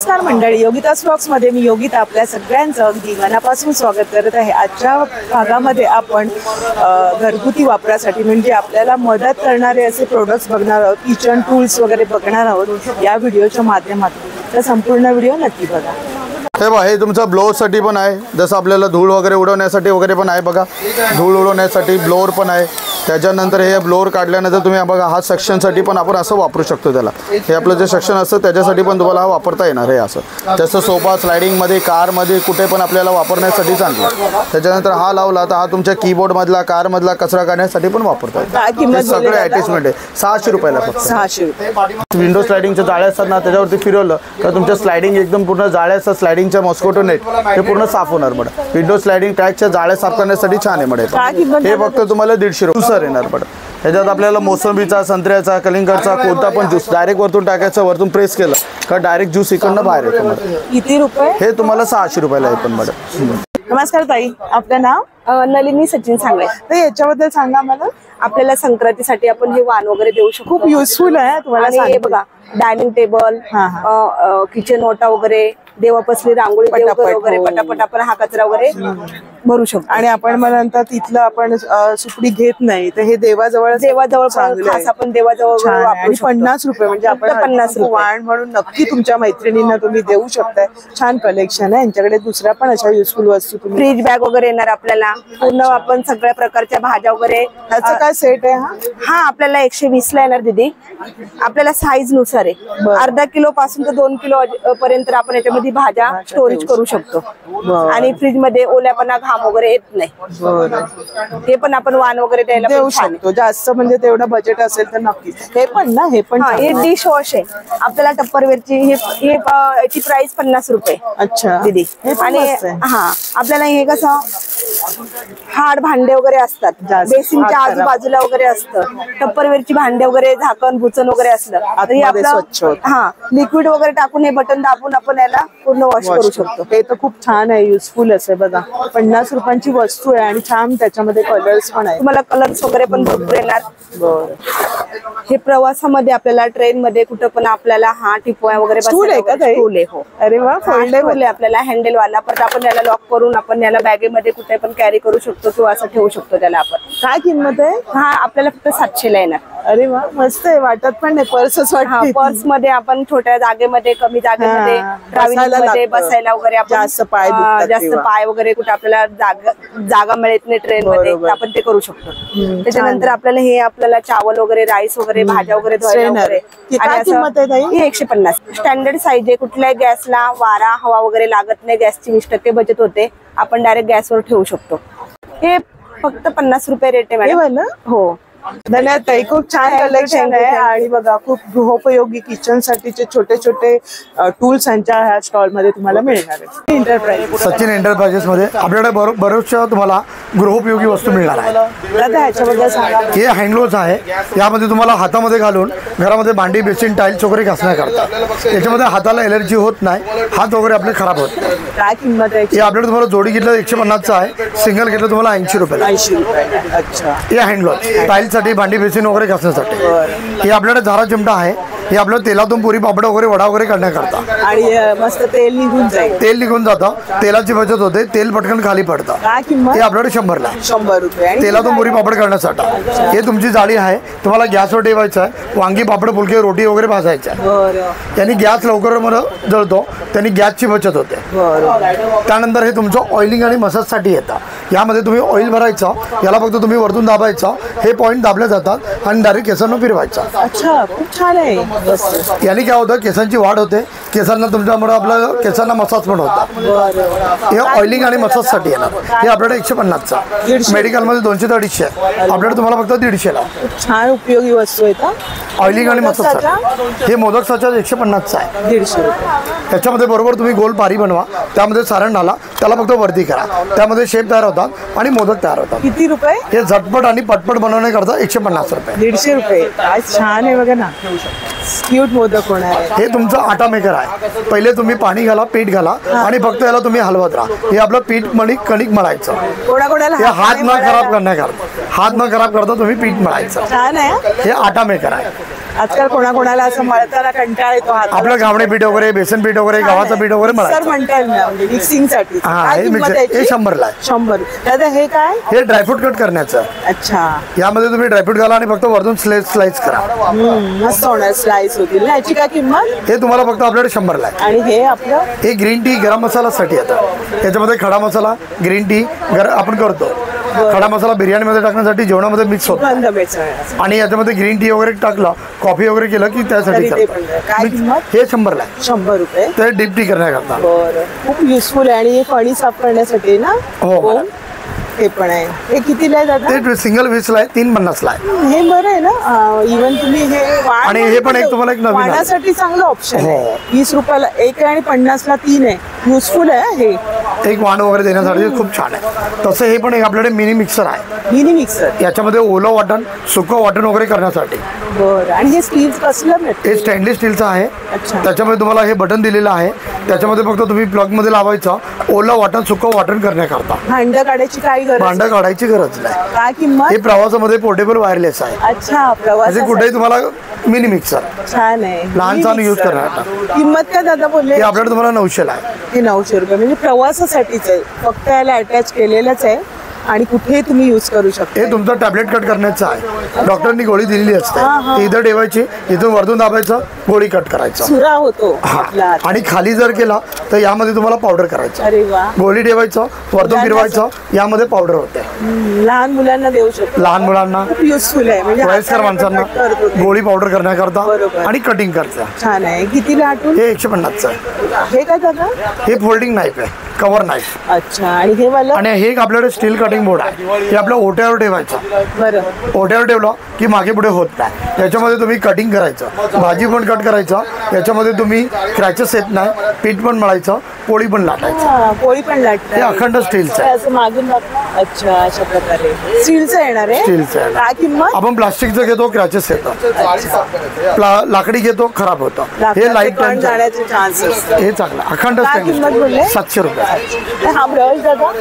नमस्कार मंडळी, योगिताज व्लॉग्स मध्ये मी योगिता आपल्या सगळ्यांचं अगदी मनापासून स्वागत करत आहे। आजच्या भागामध्ये आपण घरगुती वापरासाठी म्हणजे आपल्याला मदत करणारे असे प्रोडक्ट्स बघणार आहोत, किचन टूल्स वगैरे बघणार आहोत या व्हिडिओच्या माध्यमातून। तर संपूर्ण व्हिडिओ नक्की बघा। हे बघा, हे तुमचा ब्लोअरसाठी पण आहे, जसं आपल्याला धूळ वगैरे उडवण्यासाठी वगैरे पण आहे बघा। धूळ उडवण्यासाठी ब्लोअर पण आहे। त्याच्यानंतर हे ब्लोअर काढल्यानंतर तुम्ही बघा हा सेक्शनसाठी पण आपण असं वापरू शकतो त्याला। हे आपलं जे सेक्शन असतं त्याच्यासाठी पण तुम्हाला हा वापरता येणार आहे असं। जसं सोफा स्लायडिंगमध्ये, कारमध्ये कुठे पण आपल्याला वापरण्यासाठी चांगलं। त्याच्यानंतर हा लावला तर हा तुमच्या कीबोर्डमधला, कारमधला कचरा काढण्यासाठी पण वापरता येईल। हे सगळे अटॅचमेंट आहे 600 रुपयाला फक्त। 600 रुपये। विंडो स्लायडिंगच्या जाळ्या असतात ना, त्याच्यावरती फिरवलं तर तुमच्या स्लायडिंग एकदम पूर्ण जाळ्या असतात, स्लायडिंगच्या मॉस्किटो नेट हे पूर्ण साफ होणार मॅडम। विंडो स्लायडिंग टॅगच्या जाळ्या साफ करण्यासाठी छान आहे मॅडम। हे फक्त तुम्हाला 150 रुपये येणार मॅडम। ह्याच्यात आपल्याला मोसंबीचा, संत्र्याचा, कलिंगडचा कोणता पण ज्यूस डायरेक्ट वरतून टाकायचं, वरतून प्रेस केलं का डायरेक्ट ज्यूस इकडनं बाहेर येतो मॅडम। किती रुपये? हे तुम्हाला 600 रुपयाला आहे पण मॅडम। नमस्कार ताई, आपलं नाव? नलिनी सचिन सांगले। तर याच्याबद्दल सांगा मला। आपल्याला संक्रांतीसाठी आपण हे वाण वगैरे देऊ शकतो, खूप युजफुल आहे तुम्हाला। हे बघा, डायनिंग टेबल, किचन ओटा वगैरे, देवापसली रांगोळी वगैरे पटापट आपण हा कचरा वगैरे भरू शकतो। आणि आपण म्हणता तिथलं आपण सुपडी घेत नाही, तर हे देवाजवळ खास आपण देवाजवळ आणि 50 रुपये म्हणजे आपण 50 रुपये वाण म्हणून नक्की तुमच्या मैत्रिणींना तुम्ही देऊ शकताय। छान कलेक्शन आहे यांच्याकडे। दुसऱ्या पण अशा युजफुल वस्तू तुम्ही, फ्रीज बॅग वगैरे येणार आपल्याला पूर्ण, आपण सगळ्या प्रकारच्या भाज्या वगैरे। ह्याचं काय सेट आहे हा आपल्याला 120 ला येणार दीदी। आपल्याला साईज नुसार आहे, अर्धा किलो पासून तर 2 किलो पर्यंत आपण याच्यामध्ये भाज्या स्टोरेज करू शकतो। आणि फ्रीज मध्ये ओल्यापणा, घाम वगैरे येत नाही। हे पण आपण वाण वगैरे द्यायला देऊ शकतो। जास्त म्हणजे तेवढं बजेट असेल तर नक्कीच। हे पण ना, हे पण हे डिश वॉश आहे आपल्याला टप्परवेअरची। याची प्राइस 50 रुपये। अच्छा दीदी। आणि आपल्याला हे कसं हार्ड भांडे वगैरे असतात, बेसिनच्या आजूबाजूला वगैरे असतं, टप्परवेअरची भांडे वगैरे, झाकण बुचण वगैरे असलं तरी आपलं लिक्विड वगैरे टाकून हे बटन दाबून आपण याला पूर्ण वॉश करू शकतो। हे तर खूप छान आहे, युजफुल असे बघा। 50 रुपयांची वस्तू आहे आणि छान त्याच्यामध्ये कलर्स पण आहे। तुम्हाला कलर्स वगैरे पण भरपूर येणार। हे प्रवासामध्ये आपल्याला ट्रेन मध्ये कुठं पण आपल्याला टिपोया वगैरे स्टूल आहे का? स्टूल आहे हो। अरे वा, फोल्डेबल आहे आपल्याला, हँडल वाला। परत आपण याला लॉक करून आपण याला बॅगेमध्ये कुठे पण कॅरी करू शकतो किंवा असं ठेवू शकतो त्याला आपण। काय किंमत आहे? हा आपल्याला फक्त 700 ला येणार। अरे वा, मस्त आहे। वाटत पण नाही पर्सच वाटते। पर्स मध्ये आपण छोट्या जागेमध्ये, कमी जागेमध्ये, ट्रॅव्हलिंग मध्ये बसायला वगैरे आपण जास्त पाय वगैरे कुठे आपल्याला जागा मिळत नाही ट्रेन मध्ये, आपण ते करू शकतो। त्याच्यानंतर आपल्याला हे आपल्याला चावल वगैरे, राईस वगैरे, भाज्या वगैरे धुवायला वगैरे। काय किंमत आहे ताई? ही 150। स्टँडर्ड साईज आहे, कुठल्याही गॅसला वारा हवा वगैरे लागत नाही, गॅसची 20% बचत होते, आपण डायरेक्ट गॅसवर ठेवू शकतो। हे फक्त 50 रुपये रेट आहे मॅडम। हो, धन्यवाद ताई, खूप छान कलेक्शन आहे। आणि बघा, खूप गृहोपयोगी किचन साठीचे छोटे छोटे टूल्स यांच्या ह्या स्टॉल मध्ये तुम्हाला मिळणार आहे। एंटरप्राइज सचिन एंटरप्राइजेस मध्ये आपल्याकडे बरेचशा तुम्हाला गृहोपयोगी वस्तू मिळणार आहे। दादा ह्याच्याबद्दल सांगा। हे हँडग्लोव्ज आहे, यामध्ये तुम्हाला हातामध्ये घालून घरामध्ये भांडी, बेसिन, टाईल्स वगैरे घासण्याकरता। याच्यामध्ये हाताला एलर्जी होत नाही, हात वगैरे आपले खराब होत नाही। काय किंमत आहे? हे आपल्याकडे तुम्हाला जोडी घेतलं 150चं आहे, सिंगल घेतलं तुम्हाला 80 रुपये। 80 रुपये। अच्छा, हे हँडग्लोव्ज टाईल्स साठी, भांडी, बेसिन वगैरे घासण्यासाठी। हे आपल्याकडे झारा चिमटा आहे, हे आपलं तेलातून पुरी, पापड वगैरे, वडा वगैरे करण्याकरता। आणि मस्त तेल निघून जाईल। तेल निघून जातं, तेलाची बचत होते, तेल पटकन खाली पडतं। काय किंमत? हे आपल्याकडे 100 ला। 100 रुपये। तेलातून पुरी पापड करण्यासाठी। हे तुमची जाळी आहे, तुम्हाला गॅसवर ठेवायचं आहे, वांगी, पापड, फुलके, रोटी वगैरे भाजायचं आहे। त्यांनी गॅस लवकर जळतो, त्यांनी गॅसची बचत होते। त्यानंतर हे तुमचं ऑइलिंग आणि मसाजसाठी येतं। यामध्ये तुम्ही ऑइल भरायचं, याला फक्त तुम्ही वरतून दाबायचं, हे पॉईंट दाबले जातात आणि डायरेक्ट केसांना फिरवायचं। अच्छा, खूप छान आहे। याने काय होतं, केसांची वाढ होते, केसांना तुमच्यामुळे आपल्या केसांना मसाज पण होतात। हे ऑइलिंग आणि मसाजसाठी येणार। हे आपल्याकडे 150चं, मेडिकलमध्ये 200 ते 250 आहे, आपल्याकडे तुम्हाला फक्त 150 ला। छान उपयोगी वस्तू आहेत। ऑइलिंग आणि मसाजसाठी हे मोदक साचा 150चं आहे, 150 रुपये। त्याच्यामध्ये बरोबर तुम्ही गोल पारी बनवा, त्यामध्ये सारण घाला, त्याला फक्त वरती करा, त्यामध्ये शेप तयार होतात आणि मोदक तयार होतात। किती रुपये? हे झटपट आणि पटपट बनवण्याकरता 150 रुपये। 150 रुपये। काय छान आहे बघा ना, क्यूट मोदक होणार आहे। हे तुमचं आटा मेकर आहे। पहिले तुम्ही पाणी घाला, पीठ घाला आणि फक्त याला तुम्ही हलवत राहा। हे आपलं पीठ कणिक मळायचं। कोणाकोणाला हे हात न खराब करण्याकरता, हात न खराब करता तुम्ही पीठ मळायचं। छान आहे। हे आटा मेकर आहे। आजकाल कोणाकोणाला असं मळताना कंटाळा येतो आपलं घावणे पीठ वगैरे, बेसन पीठ वगैरे, गव्हाचं पीठ वगैरे सर मळायचं. म्हणता येईल ना, म्हणजे मिक्सिंग साठी हा, काय हे किंमत मिक्सर आहे हे याची? 100 ला आहे. 100. दादा हे काय? हे ड्रायफ्रूट कट करण्याचं. अच्छा. यामध्ये तुम्ही ड्रायफ्रूट घाला आणि फक्त वरतून स्लाइस करा. मस्त होणार, स्लाइस होतील ना. याची काय किंमत? हे तुम्हाला फक्त आपल्याकडे 100 ला आहे. आणि हे आपलं हे ग्रीन टी गरम मसाल्यासाठी येतं. याच्यामध्ये खडा मसाला, ग्रीन टी आपण करतो. खडा मसाला बिर्याणीमध्ये टाकण्यासाठी जेवणामध्ये मिक्स होतो. गंध मिसळ. आणि याच्यामध्ये ग्रीन टी वगैरे टाकलं, कॉफी वगैरे केलं की त्यासाठी तरी ते पण करतो. काय किंमत? हे 100 ला आहे. 100 रुपये. ते डीप टी करण्याकरता. बरं, खूप युजफुल आहे. आणि हे फणी साफ करण्यासाठी आहे ना. हो. हे पण आहे. हे कितीला आहे दादा? ते सिंगल 20 ला आहे, 350 ला आहे. हे बरं आहे ना. इव्हन तुम्ही हे वाण आणि हे पण एक तुम्हाला एक नवीन आहे. वाणासाठी चांगलं ऑप्शन आहे. हो. 20 रुपयाला एक आहे आणि 50 ला 3 आहे. युजफुल आहे हे. एक वाण वगैरे देण्यासाठी खूप छान आहे. तसं हे पण एक आपल्याकडे मिनी मिक्सर आहे. Mini mixer. याच्यामध्ये ओलं वाटण, सुकं वाटण वगैरे करण्यासाठी. बरं. आणि हे स्टील कसलं भेटतं? हे स्टेनलेस स्टीलचं आहे. अच्छा. त्याच्यामध्ये तुम्हाला हे बटन दिलेलं आहे. त्याच्यामध्ये फक्त तुम्ही प्लग मध्ये लावायचं, ओलं वाटण सुकं वाटण करण्याकरता. भांड काढायची काही गरज भांडं नाही. काढायची गरज नाही. काय किंमत? हे प्रवासामध्ये पोर्टेबल वायरलेस आहे. अच्छा, म्हणजे प्रवास कुठेही तुम्हाला मिनी मिक्सर. छान आहे. लहान सहान मिनी यूज मिक्सर. करण्याकरता. किंमत काय दादा बोलले? हे आपल्याकडे तुम्हाला 900 ला आहे. हे 900 रुपये म्हणजे प्रवासासाठीच आहे. फक्त याला अटॅच केलेलंच आहे आणि कुठेही तुम्ही यूज करू शकता. हे तुमचं टॅबलेट कट करण्याचं आहे. डॉक्टरनी गोळी दिलेली असते. ती इथं ठेवायची, इथून वरतून दाबायचं, गोळी कट करायचं. सुरा होतो आपला हा. हात. आणि खाली जर केला तर यामध्ये तुम्हाला पावडर करायचं. अरे वा. गोळी ठेवायचं, वरतून मुलांना फिरवायचं, यामध्ये पावडर होते. लहान मुलांना देऊ शकतो. लहान मुलांना, खूप युजफुल आहे. म्हणजे वयस्कर हाताने माणसांना कट करतो ते. गोळी पावडर करण्याकरता बरोबर. आणि कटिंग करता. छान आहे. कितीला आठवून? हे 150चं आहे. हे काय दादा? हे फोल्डिंग नाईफ आहे, कव्हर नाईफ. अच्छा. आणि हे वाला? आणि हे एक आपल्याकडे स्टील कटिंग बोर्ड आहे. हे आपल्या ओट्यावर ठेवायचं. बरं. ओट्यावर ठेवलं की मागे पुढे होत नाही. याच्यामध्ये तुम्ही कटिंग करायचं, भाजी पण कट करायचं. याच्यामध्ये तुम्ही क्रॅचेस येत नाही, पीठ पण मळायचं, पोळी पण लाटायचं. हा, पोळी पण लाटतात. हे अखंड स्टीलचं आहे. असं मागून दाखवा. अच्छा, अशा प्रकारे स्टीलचं येणार आहे. स्टीलचं आहे. काय किंमत? आपण प्लास्टिकचं घेतो, क्रॅचेस येतं. लाकडी घेतो, खराब होतं. हे लाईफ टाइम जाण्याचे चान्स असतात. हे चांगलं अखंड काय किंमत बोलले? 700 रुपये. हा ब्रश दादा?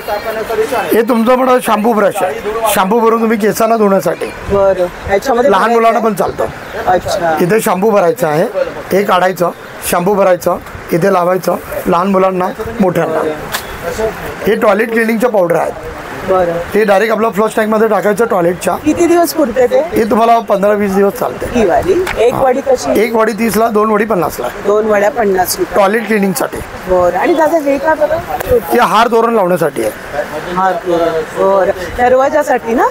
हे तुमचं पण शॅम्पू ब्रश आहे. शॅम्पू भरून तुम्ही केसांना धुण्यासाठी. बरं. याच्यामध्ये लहान मुलांना पण चालतं. अच्छा. इथे शॅम्पू भरायचं आहे, हे काढायचं, शॅम्पू भरायचं, इथे लावायचं, लहान मुलांना, मोठ्यांना. हे टॉयलेट क्लिनिंगच्या पावडर आहेत. बरं. हे डायरेक्ट आपलं फ्लश टँकमध्ये टाकायचं टॉयलेटच्या. किती दिवस पुरते ते? हे तुम्हाला 15-20 दिवस चालते. ही वाली एक वडी कशी? एक वडी 30 ला, 2 वडी 50 ला. 2 वड्या 50 रुपये. टॉयलेट क्लिनिंगसाठी. बरं. आणि दादा हे का बरं? हे हार तोरण लावण्यासाठी आहे. बरं. दरवाजासाठी ना?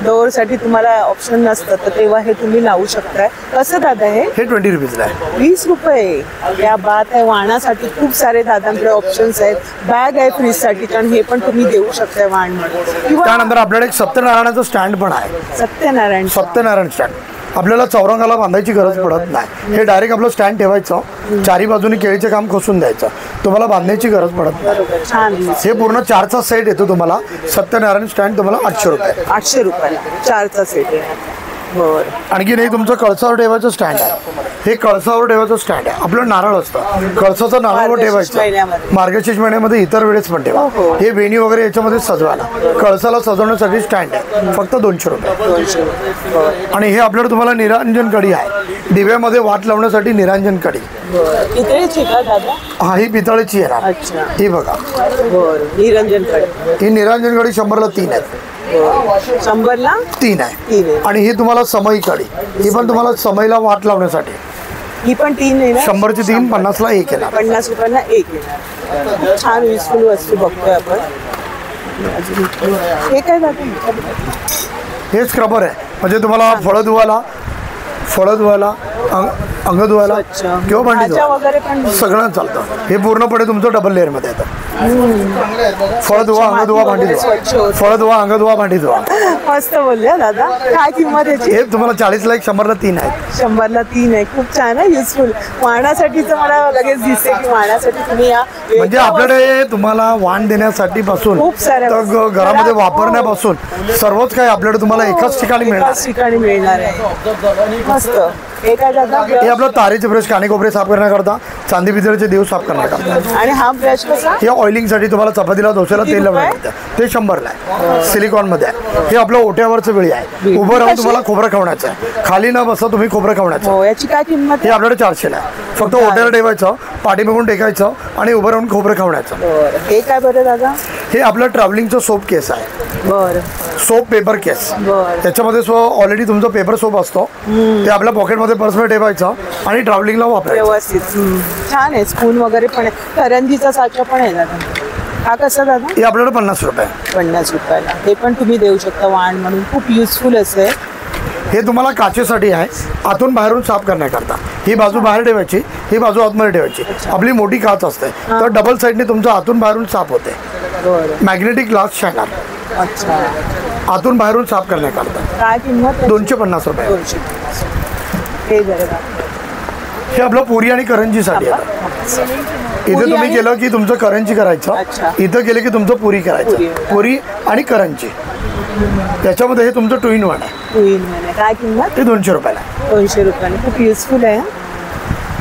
डोअर साठी तुम्हाला ऑप्शन नसतं तर तेव्हा हे तुम्ही लावू शकताय. कसं दादा हे? हे 20 रुपीजला आहे. 20 रुपये. या बात आहे. वाणासाठी खूप सारे दादांकडे ऑप्शन्स आहेत. बॅग आहे फ्रीज साठी, कारण हे पण तुम्ही देऊ शकताय वाण म्हणून. किंवा त्यानंतर आपल्याकडे एक सत्यनारायणाचं स्टँड पण आहे. सत्यनारायण. सत्यनारायण स्टँड. आपल्याला चौरंगाला बांधायची गरज पडत नाही. हे डायरेक्ट आपलं स्टँड ठेवायचं, चारी बाजूनी केळीचे काम खोसून द्यायचं, तुम्हाला बांधण्याची गरज पडत नाही. बरोबर. छान. हे पूर्ण 4चा सेट येतो तुम्हाला. सत्यनारायण स्टँड तुम्हाला 800 रुपये. 800 रुपयाला 4चा सेट आहे. बरं. आणखी हे तुमचं कळसावर ठेवायचं स्टँड आहे. हे कळसावर ठेवायचं स्टँड आहे. आपलं नारळ असतं, कळसाचं नारळावर मार्गशीर्ष ठेवायचं. महिन्यामध्ये. मार्गशीर्ष महिन्यामध्ये इतर वेळेस पण ठेवा. हो. हे वेणी वगैरे याच्यामध्ये सजवायला, कळसाला सजवण्यासाठी स्टँड आहे. फक्त 200 रुपये. 200 रुपये. बरं. आणि हे आपल्याकडे तुम्हाला निरांजन कडी आहे. दिव्यामध्ये वाट लावण्यासाठी निरांजन कडी. बरं. पितळेची का दादा? हा, ही पितळेची येणार. अच्छा. ही बघा, बरं. निरंजन कडे. ही निरांजन कडी 100ला 3 आहेत. 100ला 3 आहे. 3 आहे. आणि ही तुम्हाला समई कडी, ही पण तुम्हाला समईला वाट लावण्यासाठी. ही पण 3 आहे ना? 100ची 3, 50ला 1 येणार. 50 रुपयाला 1 येणार. खूप छान युजफुल वस्तू बघतोय आपण. हे काय दादा? हे स्क्रबर आहे. म्हणजे तुम्हाला फळं धुवायला, अंग धुवायला स्वच्छ. किंवा भांडी भाज्या वगैरे पण धुवायला सगळं चालतं. हे पूर्णपणे तुमचं डबल लेअरमध्ये येतं. फळ धुवा, अंग धुवा, भांडी धुवा. फळ धुवा, अंग धुवा, भांडी धुवा. मस्त बोलले दादा. काय किंमत याची? हे तुम्हाला 40ला 1, 100ला 3 आहेत. 100ला 3 आहे. खूप छान आहे, युजफुल. वाणासाठीच मला लगेच दिसते की वाणासाठी तुम्ही या म्हणजे आपल्याकडे तुम्हाला वाण देण्यासाठी पासून खूप साऱ्या तर वस्तू. घरामध्ये वापरण्यापासून सर्वच काही आपल्याकडे तुम्हाला एकाच ठिकाणी मिळणार. एकाच ठिकाणी मिळणार आहे. मस्त. हे काय दादा? हे आपलं तारेचे ब्रश कानेकोपरे साफ करण्याकरता चांदी पितळेचे देव साफ करण्याकरता. आणि हा ब्रश कसा? हे ऑइलिंगसाठी तुम्हाला चपातीला डोश्याला तेल लावण्याकरता. ते 100ला आहे, सिलिकॉनमध्ये आहे. हे आपलं ओट्यावरचं वेळी आहे, उभं राहून तुम्हाला खोबरं खवण्याचं आहे, खाली न बसता तुम्ही खोबरं खवण्याचं. हो, याची काय किंमत? हे आपल्याकडे 400ला आहे. फक्त ओट्याला ठेवायचं, पाठीमागून टेकायचं आणि उभं राहून खोबरं खवण्याचं. हे काय बरं दादा? हे आपलं ट्रॅव्हलिंगचं सोप केस आहे, बरं. सोप पेपर केस. त्याच्यामध्ये ऑलरेडी तुमचा पेपर सोप असतो, ते आपल्या पॉकेटमध्ये पर्समध्ये ठेवायचं आणि ट्रॅव्हलिंगला वापरायचं. व्यवस्थित छान आहे. स्पून वगैरे पण आहे, करंजीचा साचा पण आहे दादा. हा कसा दादा? हे आपल्याकडे 50 रुपये. 50 रुपयाला. हे पण तुम्ही देऊ शकता वाण म्हणून, खूप युजफुल असे. हे तुम्हाला काचेसाठी आहे, आतून बाहेरून साफ करण्याकरता. ही बाजू बाहेर ठेवायची, ही बाजू आतमध्ये ठेवायची. आपली मोठी काच असते, तर डबल साईडने तुमचं आतून बाहेरून साफ होते. Magnetic glass shiner. अच्छा. आतून बाहेरून साफ करण्याकरता. काय किंमत? 250 रुपये. 250. हे जरा. हे आपलं पुरी आणि करंजीसाठी आहे. इथे तुम्ही केलं की तुमचं करंजी करायचं, इथं केलं की तुमचं पुरी करायचं. पुरी आणि करंजी याच्यामध्ये हे तुमचं 2 in 1 आहे. 2 in 1 आहे. काय किंमत? ते 200 रुपयाला. 200 रुपयाने. खूप युजफुल आहे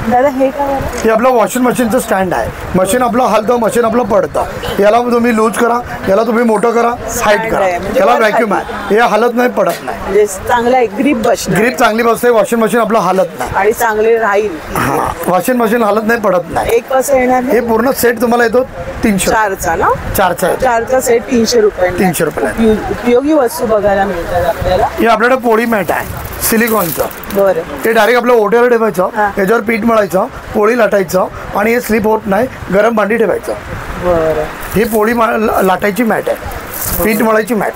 दादा. हे काय? हे आपलं वॉशिंग मशीनचं स्टँड आहे. मशीन आपलं हलतं, मशीन आपलं पडतं. याला तुम्ही लूज करा, याला तुम्ही मोठं करा, हाईट करा. याला व्हॅक्यूम आहे, हे हलत नाही, पडत नाही. म्हणजे चांगला आहे, ग्रीप बसणार. ग्रीप चांगली बसते. वॉशिंग मशीन आपलं हलत नाही आणि चांगले राहील. हां, वॉशिंग मशीन हलत नाही, पडत नाही. एक कसं येणार? हे पूर्ण सेट तुम्हाला येतो 300. 4चा ना? 4चा आहे. 4चा सेट 300 रुपये. 300 रुपयाला. उपयोगी वस्तू बघायला मिळतात आपल्याला. हे आपल्याकडे पोळी मॅट आहे, सिलिकॉनचं. बरं. ते डायरेक्ट आपलं ओट्यावर ठेवायचं, याच्यावर पीठ मळायचं, पोळी लाटायचं आणि हे स्लिप होत नाही, गरम भांडी ठेवायचं. बरं. ही पोळी लाटायची मॅट आहे, पीठ मळायची मॅट,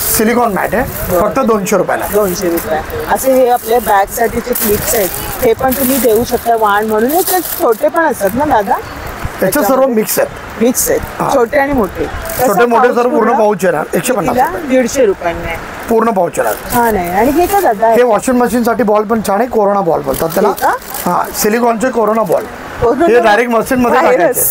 सिलिकॉन मॅट आहे. फक्त 200 रुपयाला. 200 रुपये. असे हे आपल्या बॅगसाठीचे क्लिप्स आहेत, हे पण तुम्ही देऊ शकता वाण म्हणून. हे छोटे पण असतात ना दादा? त्याचं सर्व मिक्स आहेत. मिक्स आहेत, छोटे आणि मोठे. छोटे मोठे सर्व पूर्ण पाऊच येणार. 150. 150 रुपयांनी पूर्ण पाऊच येणार. छान आहे. आणि हे काय दादा? हे वॉशिंग मशीनसाठी बॉल पण छान आहे, कोरोना बॉल बोलतात त्याला. हा, सिलिकॉनचे कोरोना बॉल. हे डायरेक्ट मशीन मध्ये टाकायचे.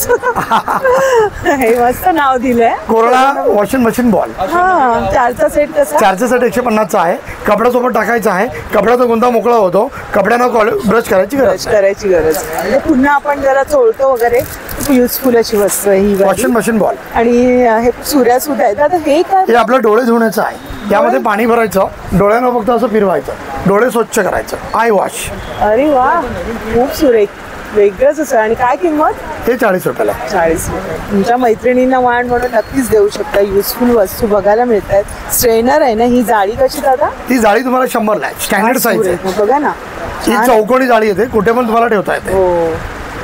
हे मस्त नाव दिलंय, कोरोना वॉशिंग मशीन बॉल. हा. 4चा सेट कसा? 4चा सेट 150चा आहे. कपड्यासोबत टाकायचा आहे, कपड्याचा गुंता मोकळा होतो, कपड्यानं ब्रश करायची गरज म्हणजे पुन्हा आपण जरा चोळतो वगैरे. खूप युजफुल अशी वस्तू आहे ही वॉशिंग मशीन बॉल. आणि हे सुऱ्या सुद्धा आहेत. आता हे काय? हे आपलं डोळे धुण्याचं आहे. यामध्ये पाणी भरायचं, डोळ्यानं फक्त असं फिरवायचं, डोळे स्वच्छ करायचं. I wash. अरे वा, खूप सुरेख, वेगळंच असं. आणि काय किंमत? हे 40 रुपयाला. 40 रुपये. तुमच्या मैत्रिणींना वाण म्हणून नक्कीच देऊ शकता. युजफुल वस्तू बघायला मिळतात. स्ट्रेनर आहे ना, ही जाळी कशी दादा? ही जाळी तुम्हाला 100ला आहे, स्टँडर्ड साईज आहे. बघा ना, ही चौकोनी जाळी येते, कुठे पण तुम्हाला ठेवता येते. हो,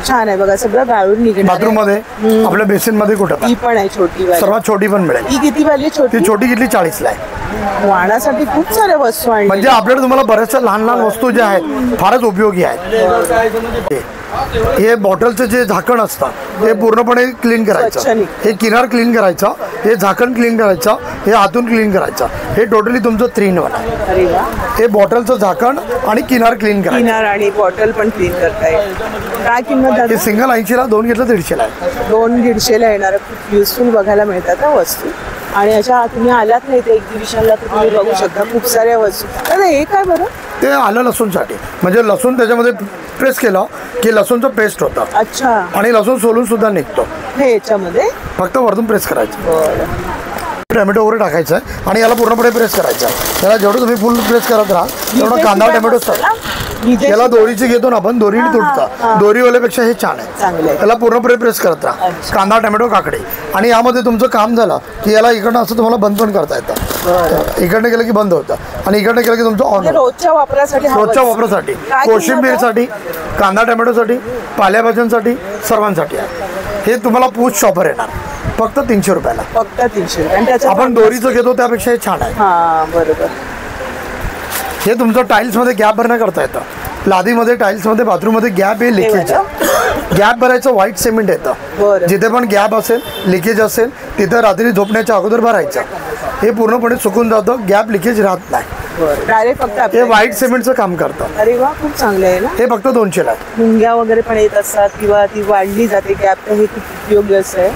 छान आहे बघा. सगळं गाळून निघणार. बाथरूम मध्ये, आपल्या बेसिन मध्ये कुठे ही पण आहे छोटी वाली. सर्वात छोटी पण मिळेल. ही किती वाली? छोटी. ती छोटी घेतली 40ला आहे. वाणासाठी खूप साऱ्या वस्तू आणि म्हणजे आपल्याकडे तुम्हाला बऱ्याचशा लहान लहान वस्तू ज्या आहेत फारच उपयोगी आहेत. हे बॉटलचं जे झाकण असतं ते पूर्णपणे क्लीन करायचं. हे किनार क्लीन करायचं, हे झाकण क्लीन करायचं, हे आतून क्लीन करायचं. हे टोटली तुमचं 3 in 1 आहे. अरे वा. हे बॉटलचं झाकण आणि किनार क्लीन करायचं. किनार आणि बॉटल पण क्लीन करता येईल. काय किंमत हे दादा? सिंगल 80ला, 2 घेतलं 150ला आहे. 200-150ला येणार. खूप युजफुल बघायला मिळतात त्या वस्तू. आणि अशा तुम्ही आलात नाही ते एक्झिबिशनला तर तुम्ही बघू शकता खूप साऱ्या वस्तू. तर हे काय बरं? ते आलं लसूणसाठी. म्हणजे लसूण त्याच्यामध्ये प्रेस केलं की लसूणचं पेस्ट होतं. अच्छा. आणि लसूण सोलून सुद्धा निघतो. हे याच्यामध्ये फक्त वरतून प्रेस करायचं. टोमॅटो वगैरे टाकायचं आहे आणि याला पूर्णपणे प्रेस करायचं आहे. त्याला जेवढं तुम्ही फुल प्रेस करत राहा तेवढं कांदा टोमॅटो याला दोरीची घेतो ना आपण, दोरीने तुटतं. दोरीवाल्यापेक्षा हे छान आहे. त्याला पूर्णपणे प्रेस करत राहा. कांदा टोमॅटो काकडे. आणि यामध्ये तुमचं काम झालं की याला इकडनं असं तुम्हाला बंद पण करता येतं. इकडनं केलं की बंद होतं आणि इकडनं केलं की तुमचं ऑन. रोजच्या वापरासाठी. कोशिंबीरसाठी, कांदा टोमॅटोसाठी, पालेभाज्यांसाठी, सर्वांसाठी आहे. हे तुम्हाला पूछ शॉपर येणार फक्त 300 रुपयाला. फक्त 300. आणि त्याच्यात आपण दोरीचं घेतो त्यापेक्षा हे छान आहे. हा, बरोबर. हे तुमचं टाईल्समध्ये गॅप भरणं करता येतं. लादीमध्ये, टाईल्समध्ये, बाथरूममध्ये गॅप हे लिकेज गॅप भरायचं. व्हाईट सिमेंट येतं. जिथे पण गॅप असेल, लिकेज असेल, तिथं रात्री झोपण्याच्या अगोदर भरायचं. हे पूर्णपणे सुकून जातं, गॅप लिकेज राहत नाही. डायरेक्ट फक्त हे व्हाईट सिमेंटचं काम करतं. अरे वा, खूप चांगलं आहे ना. हे फक्त 200ला आहे. मुंग्या वगैरे पण येत असतात किंवा ती वाढली जाते गॅप, तर हे खूप उपयोगी असं आहे.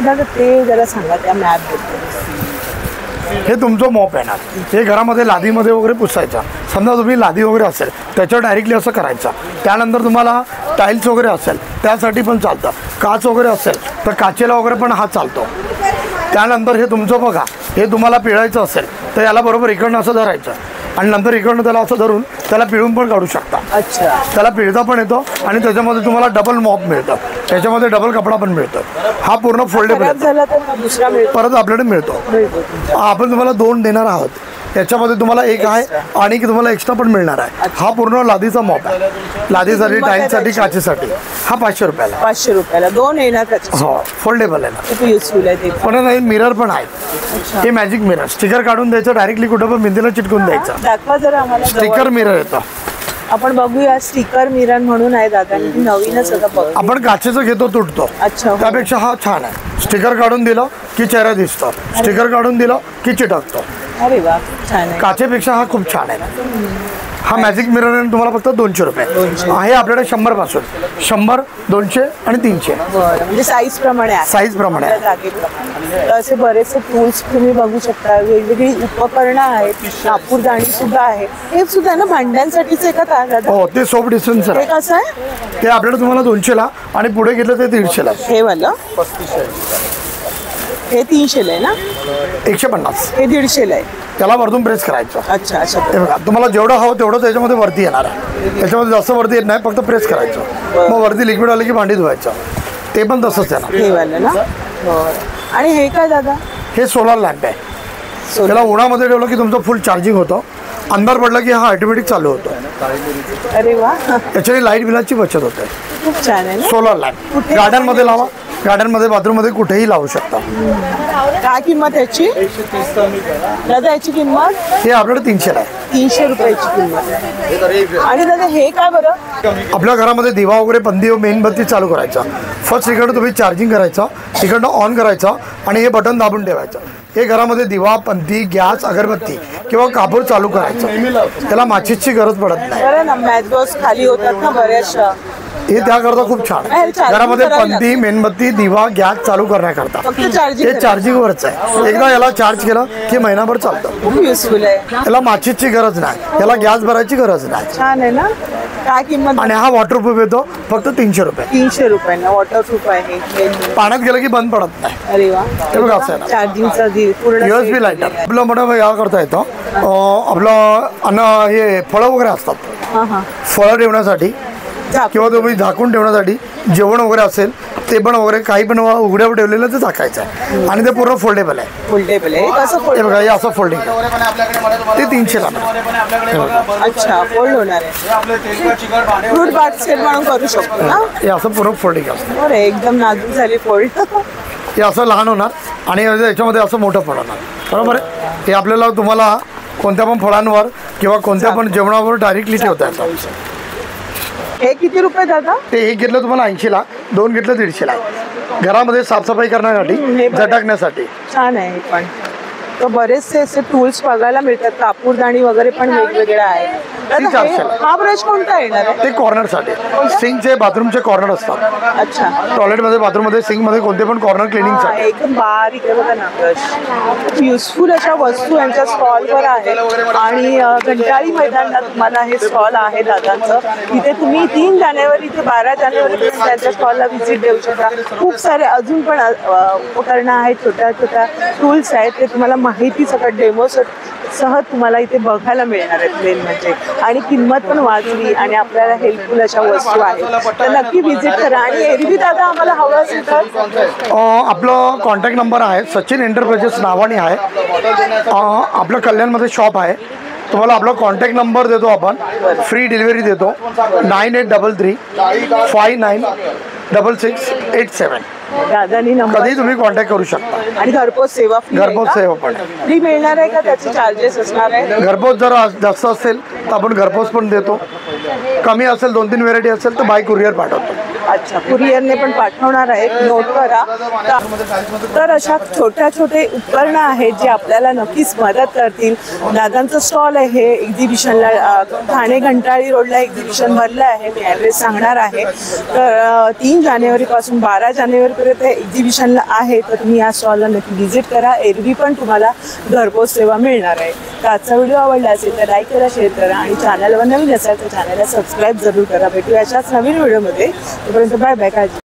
दादा ते जरा सांगा त्या मॅप बद्दल. हे तुमचं मॉप येणार. हे घरामध्ये लादीमध्ये वगैरे पुसायचं. समजा तुम्ही लादी वगैरे असेल त्याच्यावर डायरेक्टली असं करायचं. त्यानंतर तुम्हाला टाईल्स वगैरे असेल त्यासाठी पण चालतं. काच वगैरे असेल तर काचेला वगैरे पण हा चालतो. त्यानंतर हे तुमचं बघा, हे तुम्हाला पिळायचं असेल तर याला बरोबर इकडनं असं धरायचं आणि नंतर इकडनं त्याला असं धरून त्याला पिळून पण काढू शकता. अच्छा, त्याला पिळता पण येतो आणि त्याच्यामध्ये तुम्हाला डबल मॉप मिळतं. त्याच्यामध्ये डबल कपडा पण मिळतो. हा पूर्ण फोल्डेबल खराब झाला तर दुसरा मिळतो. परत आपल्याकडे मिळतो. आपण तुम्हाला 2 देणार आहोत. याच्यामध्ये तुम्हाला एक आहे आणि तुम्हाला एक्स्ट्रा पण मिळणार आहे. हा पूर्ण लादीचा मॉप आहे. लादीसाठी, टाईलसाठी, काचेसाठी. हा 500 रुपयाला. 500 रुपयाला 2 येणार त्याचे. हो, फोल्डेबल आहे ना. खूप युजफुल आहे ते. पण नाही, मिरर पण आहे. हे मॅजिक मिरर. स्टिकर काढून द्यायचं, डायरेक्टली कुठं पण भिंतीला चिटकून द्यायचं. दाखवा जरा आम्हाला. स्टिकर मिरर येतं. आपण बघूया. स्टिकर मिरर म्हणून आहे दादा, नवीनच आता बघ. आपण काचेचं घेतो, तुटतो. अच्छा, हो. त्यापेक्षा हा छान आहे. स्टिकर काढून दिलं की चेहरा दिसतो. स्टिकर काढून दिलं की चिटकतो. अरे वा, छान आहे. काचेपेक्षा हा खूप छान आहे. हा मॅजिक मिरर आहे. तुम्हाला फक्त 200 रुपये आहे. आपल्याकडे 100 पासून 100, 200 आणि 300 बरं, म्हणजे साईज प्रमाणे आहे. साईज प्रमाणे आहे. जागेप्रमाणे. तर असे बरेचसे टूल्स तुम्ही बघू शकता. वेगवेगळी उपकरणं आहेत. कापूरदाणी सुद्धा आहे. हे सुद्धा ना भांड्यांसाठीच आहे का दादा? हो, ते सोप डिस्टन्स हे आहे. कसं आहे? ते आपल्याकडे तुम्हाला 200ला आणि पुढे घेतलं ते 150ला. हे वाला हे 300ला आहे ना? 150. हे 150ला आहे. त्याला वरतून प्रेस करायचं. अच्छा अच्छा. हे बघा, तुम्हाला जेवढं हवं तेवढं त्याच्यामध्ये वरती येणार आहे. त्याच्यामध्ये जास्त वरती येत नाही, फक्त प्रेस करायचं. मग वरती लिक्विड आलं की भांडी धुवायचं. ते पण तसंच आहे ना. हे वाला ना? बरं. आणि हे काय दादा? हे सोलार लॅम्प आहे. त्याला उन्हामध्ये ठेवलं की तुमचं फुल चार्जिंग होतं. अंधार पडला की हा ऑटोमॅटिक चालू होतो. अरे वा, त्याच्याने लाईट बिलाची बचत होते. खूप छान आहे ना. सोलार लॅम्प गार्डनमध्ये लावा. गार्डनमध्ये, बाथरूममध्ये कुठेही लावू शकता. काय किंमत याची दादा? याची किंमत हे आपल्याकडे 300ला आहे. 300 रुपयाची किंमत आहे. आणि दादा हे काय बरं? आपल्या घरामध्ये दिवा वगैरे, बंदी मेणबत्ती चालू करायचा. फर्स्ट इकडनं तुम्ही चार्जिंग करायचं, इकडनं ऑन करायचं आणि हे बटन दाबून ठेवायचं. हे घरामध्ये दिवा, पंथी, गॅस, अगरबत्ती किंवा कापूर चालू करायचं. त्याला माचीसची गरज पडत नाही. बरं ना, मॅच बॉक्स खाली होतात ना बऱ्याचशा. हे त्याकरता खूप छान आहे. घरामध्ये पंथी, मेणबत्ती, दिवा, गॅस चालू करण्याकरता फक्त चार्जिंग. हे चार्जिंगवरच आहे. एकदा याला चार्ज केलं की महिनाभर चालतं. खूप युजफुल आहे. याला माचीसची गरज नाही. याला गॅस भरायची गरज नाही. छान आहे ना. काय किंमत? आणि हा वॉटरप्रूफ येतो, फक्त 300 रुपये. 300 रुपयांना वॉटरप्रूफ आहे. पाण्यात गेलं की बंद पडत नाही. अरे वा, हे बघा असं आहे ना. चार्जिंगचा पूर्ण USB लाईटर. आपलं मोठं या करता येतं. आपलं अन्न, हे फळं वगैरे असतात. हां हां. फळं ठेवण्यासाठी किंवा तुम्ही झाकून ठेवण्यासाठी, जेवण वगैरे असेल ते पण वगैरे काही पण उघड्यावर ठेवलेलं ते झाकायचं आहे. आणि ते पूर्ण फोल्डेबल आहे. फोल्डेबल आहे. कसं हे फोल्ड? बघा, हे असं फोल्डिंग ते 300ला. अच्छा, फोल्ड होणार आहे. फ्रूट बास्केट म्हणून करू शकतो ना? हे असं पूर्ण फोल्डिंग असतं. बरं, एकदम नाजूक झाली फोल्ड. हे असं लहान होणार आणि याच्यामध्ये असं मोठं फळ होणार. बरोबर आहे. हे आपल्याला तुम्हाला कोणत्या पण फळांवर किंवा कोणत्या पण जेवणावर डायरेक्टली ठेवता येतं. हे किती रुपये दादा? ते एक घेतलं तुम्हाला 80ला, 2 घेतलं 150ला. घरामध्ये साफसफाई करण्यासाठी, झटकण्यासाठी. छान आहे. पण तर बरेचसे असे टूल्स बघायला मिळतात. कापूरदाणी वगैरे पण वेगवेगळ्या आहेत. दादा, हा ब्रश कोणता येणार आहे? ते कॉर्नरसाठी. सिंकचे, बाथरूमचे कॉर्नर असतात. अच्छा. टॉयलेटमध्ये, बाथरूममध्ये, सिंकमध्ये कोणते पण कॉर्नर क्लिनिंगसाठी. एकदम बारीक आहे बघा ना ब्रश. युजफुल अशा वस्तू यांच्या स्टॉलवर आहेत. आणि घंटाळी मैदानात तुम्हाला हे स्टॉल आहे दादांचं. तिथे तुम्ही 3 जानेवारी ते 12 जानेवारी त्यांच्या स्टॉलला व्हिजिट देऊ शकता. खूप सारे अजून पण उपकरणं आहेत, छोट्या छोट्या टूल्स आहेत. ते तुम्हाला माहिती सगळं डेमो सह तुम्हाला इथे बघायला मिळणार आहेत मेन म्हणजे. आणि किंमत पण वाजवी आणि आपल्याला हेल्पफुल अशा वस्तू आहेत. तर नक्की व्हिजिट करा. आणि एरवी दादा आम्हाला हवं असेल तर आपलं कॉन्टॅक्ट नंबर आहे, सचिन एंटरप्राइजेस नावाने आहे. आपलं कल्याणमध्ये शॉप आहे. तुम्हाला आपला कॉन्टॅक्ट नंबर देतो आपण. फ्री डिलिव्हरी देतो. 9833 59 6687. दादानी नंबर कधी तुम्ही कॉन्टॅक्ट करू शकता. आणि घरपोच सेवा घरपोच सेवा पण फ्री मिळणार आहे का? त्याचे चार्जेस असणार आहे? घरपोच जर जास्त असेल तर आपण घरपोच पण देतो. कमी असेल, 2-3 व्हेरायटी असेल तर बाय कुरिअर पाठवतो. अच्छा, कुरिअरने पण पाठवणार आहे, नोट करा. तर अशा छोट्या छोटे उपकरणं आहेत जे आपल्याला नक्कीच मदत करतील. दादांचं स्टॉल आहे एक्झिबिशनला, ठाणे घंटाळी रोडला एक्झिबिशन भरलं आहे. मी ॲड्रेस सांगणार आहे. तर 3 जानेवारीपासून 12 जानेवारीपर्यंत एक्झिबिशनला आहे. तर तुम्ही या स्टॉलला नक्की व्हिजिट करा. एरवी पण तुम्हाला घरपोच सेवा मिळणार आहे. तर आजचा व्हिडिओ आवडला असेल तर लाईक करा, शेअर करा आणि चॅनलवर नवीन असाल तर चॅनलला सबस्क्राईब जरूर करा. भेटूया अशाच नवीन व्हिडिओमध्ये. तोपर्यंत बाय बाय, काळजी.